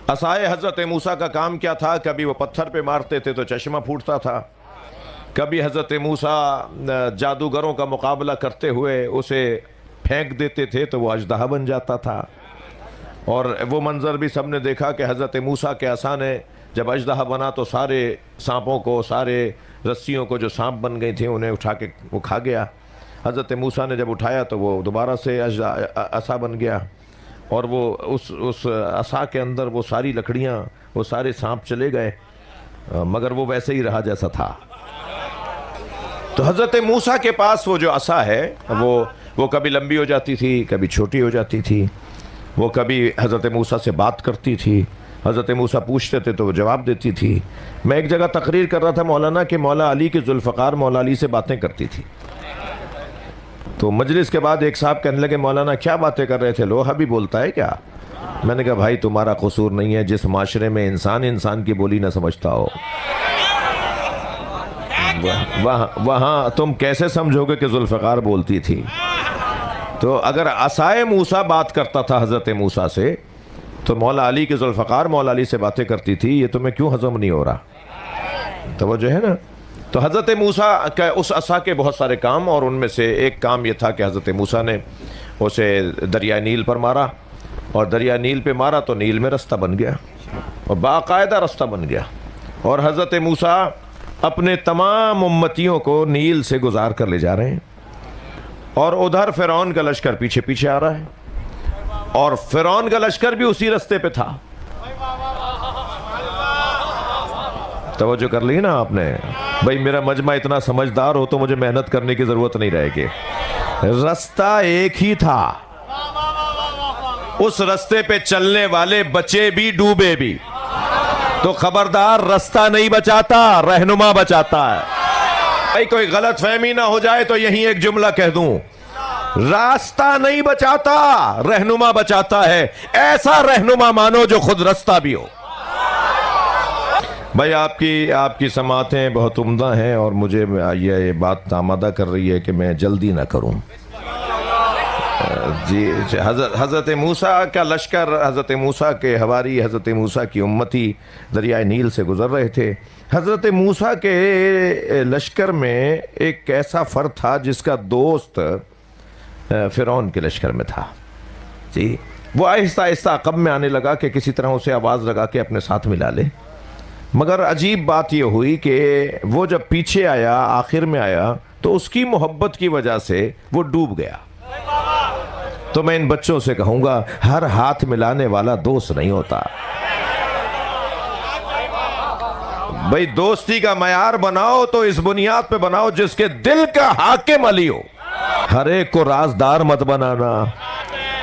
عصائے حضرت موسیٰ کا کام کیا تھا؟ کبھی وہ پتھر پہ مارتے تھے تو چشمہ پھوٹتا تھا، کبھی حضرت موسیٰ جادوگروں کا مقابلہ کرتے ہوئے اسے پھینک دیتے تھے تو وہ اژدہا بن جاتا تھا۔ اور وہ منظر بھی سب نے دیکھا کہ حضرت موسیٰ کے عصا نے جب اژدہا بنا تو سارے سانپوں کو، سارے رسیوں کو جو سانپ بن گئی تھیں انہیں اٹھا کے وہ کھا گیا۔ حضرت موسیٰ نے جب اٹھایا تو وہ دوبارہ سے عصا بن گیا، اور وہ اس عصا کے اندر وہ ساری لکڑیاں، وہ سارے سانپ چلے گئے، مگر وہ ویسے ہی رہا جیسا تھا۔ تو حضرت موسیٰ کے پاس وہ جو عصا ہے وہ کبھی لمبی ہو جاتی تھی، کبھی چھوٹی ہو جاتی تھی، وہ کبھی حضرت موسیٰ سے بات کرتی تھی، حضرت موسیٰ پوچھتے تھے تو وہ جواب دیتی تھی۔ میں ایک جگہ تقریر کر رہا تھا مولانا کہ مولا علی کی ذوالفقار مولا علی سے باتیں کرتی تھی، تو مجلس کے بعد ایک صاحب کہنے لگے مولانا کیا باتیں کر رہے تھے، لوہا بھی بولتا ہے کیا؟ میں نے کہا بھائی تمہارا قصور نہیں ہے جس معاشرے میں انسان کی بولی نہ سمجھتا ہو، وہاں تم کیسے سمجھو گے کہ ذوالفقار بولتی تھی؟ تو اگر عصائے موسیٰ بات کرتا تھا حضرت موسیٰ سے تو مولا علی کی ذوالفقار مولا علی سے باتیں کرتی تھی، یہ تمہیں کیوں ہضم نہیں ہو رہا؟ توجہ ہے نا؟ تو حضرت موسیٰ کا اس عصا کے بہت سارے کام، اور ان میں سے ایک کام یہ تھا کہ حضرت موسیٰ نے اسے دریائے نیل پر مارا، اور دریائے نیل پہ مارا تو نیل میں رستہ بن گیا، اور باقاعدہ رستہ بن گیا، اور حضرت موسیٰ اپنے تمام امتیوں کو نیل سے گزار کر لے جا رہے ہیں، اور ادھر فرعون کا لشکر پیچھے پیچھے آ رہا ہے، اور فرعون کا لشکر بھی اسی رستے پہ تھا۔ توجہ کر لی نا آپ نے؟ بھائی میرا مجمع اتنا سمجھدار ہو تو مجھے محنت کرنے کی ضرورت نہیں رہے گی، رستہ ایک ہی تھا، اس رستے پہ چلنے والے بچے بھی ڈوبے بھی، تو خبردار رستہ نہیں بچاتا، رہنما بچاتا ہے۔ بھائی کوئی غلط فہمی نہ ہو جائے تو یہیں ایک جملہ کہہ دوں، راستہ نہیں بچاتا، رہنما بچاتا ہے، ایسا رہنما مانو جو خود رستہ بھی ہو۔ بھائی آپ کی سماعتیں بہت عمدہ ہیں، اور مجھے یہ بات آمادہ کر رہی ہے کہ میں جلدی نہ کروں۔ جی حضرت موسیٰ کا لشکر، حضرت موسیٰ کے حواری، حضرت موسیٰ کی امتی دریائے نیل سے گزر رہے تھے۔ حضرت موسیٰ کے لشکر میں ایک ایسا فرد تھا جس کا دوست فرعون کے لشکر میں تھا، جی وہ آہستہ آہستہ عقب میں آنے لگا کہ کسی طرح اسے آواز لگا کے اپنے ساتھ ملا لے، مگر عجیب بات یہ ہوئی کہ وہ جب پیچھے آیا، آخر میں آیا، تو اس کی محبت کی وجہ سے وہ ڈوب گیا۔ تو میں ان بچوں سے کہوں گا ہر ہاتھ ملانے والا دوست نہیں ہوتا۔ بھئی دوستی کا معیار بناؤ تو اس بنیاد پہ بناؤ جس کے دل کا حاکم علی ہو۔ ہر ایک کو رازدار مت بنانا،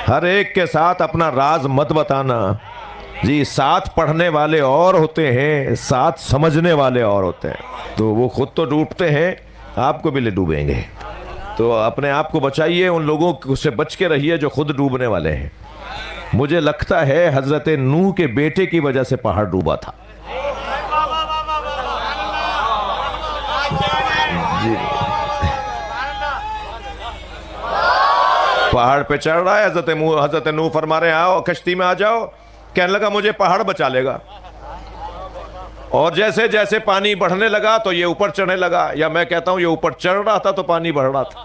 ہر ایک کے ساتھ اپنا راز مت بتانا۔ جی ساتھ پڑھنے والے اور ہوتے ہیں، ساتھ سمجھنے والے اور ہوتے ہیں، تو وہ خود تو ڈوبتے ہیں، آپ کو بھی لے ڈوبیں گے، تو اپنے آپ کو بچائیے، ان لوگوں سے بچ کے رہیے جو خود ڈوبنے والے ہیں۔ مجھے لگتا ہے حضرت نوح کے بیٹے کی وجہ سے پہاڑ ڈوبا تھا۔ جی پہاڑ پہ چڑھ رہا ہے، حضرت نوح فرما رہے ہیں آؤ کشتی میں آ جاؤ، کہنے لگا مجھے پہاڑ بچا لے گا، اور جیسے جیسے پانی بڑھنے لگا تو یہ اوپر چڑھنے لگا، یا میں کہتا ہوں یہ اوپر چڑھ رہا تھا تو پانی بڑھ رہا تھا،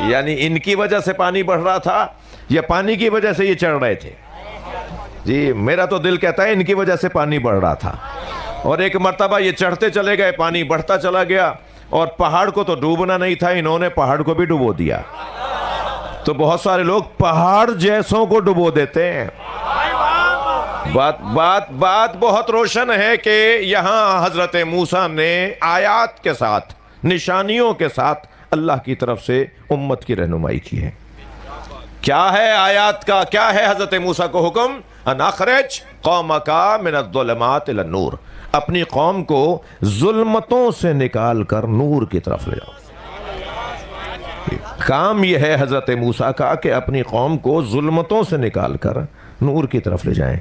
یعنی ان کی وجہ سے پانی بڑھ رہا تھا یا پانی کی وجہ سے یہ چڑھ رہے تھے؟ جی میرا تو دل کہتا ہے ان کی وجہ سے پانی بڑھ رہا تھا، اور ایک مرتبہ یہ چڑھتے چلے گئے، پانی بڑھتا چلا گیا، اور پہاڑ کو تو ڈوبنا نہیں تھا، انہوں نے پہاڑ کو بھی ڈبو دیا۔ تو بہت سارے لوگ پہاڑ جیسوں کو ڈبو دیتے ہیں۔ بات بہت روشن ہے کہ یہاں حضرت موسیٰ نے آیات کے ساتھ، نشانیوں کے ساتھ اللہ کی طرف سے امت کی رہنمائی کی ہے۔ کیا ہے آیات کا، کیا ہے حضرت موسیٰ کو حکم؟ ان اخرج قومک من الظلمات الی النور، اپنی قوم کو ظلمتوں سے نکال کر نور کی طرف لے جاؤ۔ کام یہ ہے حضرت موسیٰ کا کہ اپنی قوم کو ظلمتوں سے نکال کر نور کی طرف لے جائیں۔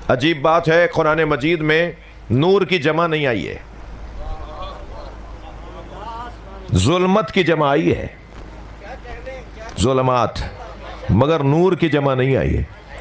عجیب بات ہے قرآن مجید میں نور کی جمع نہیں آئی ہے، ظلمت کی جمع آئی ہے، ظلمات، مگر نور کی جمع نہیں آئی ہے۔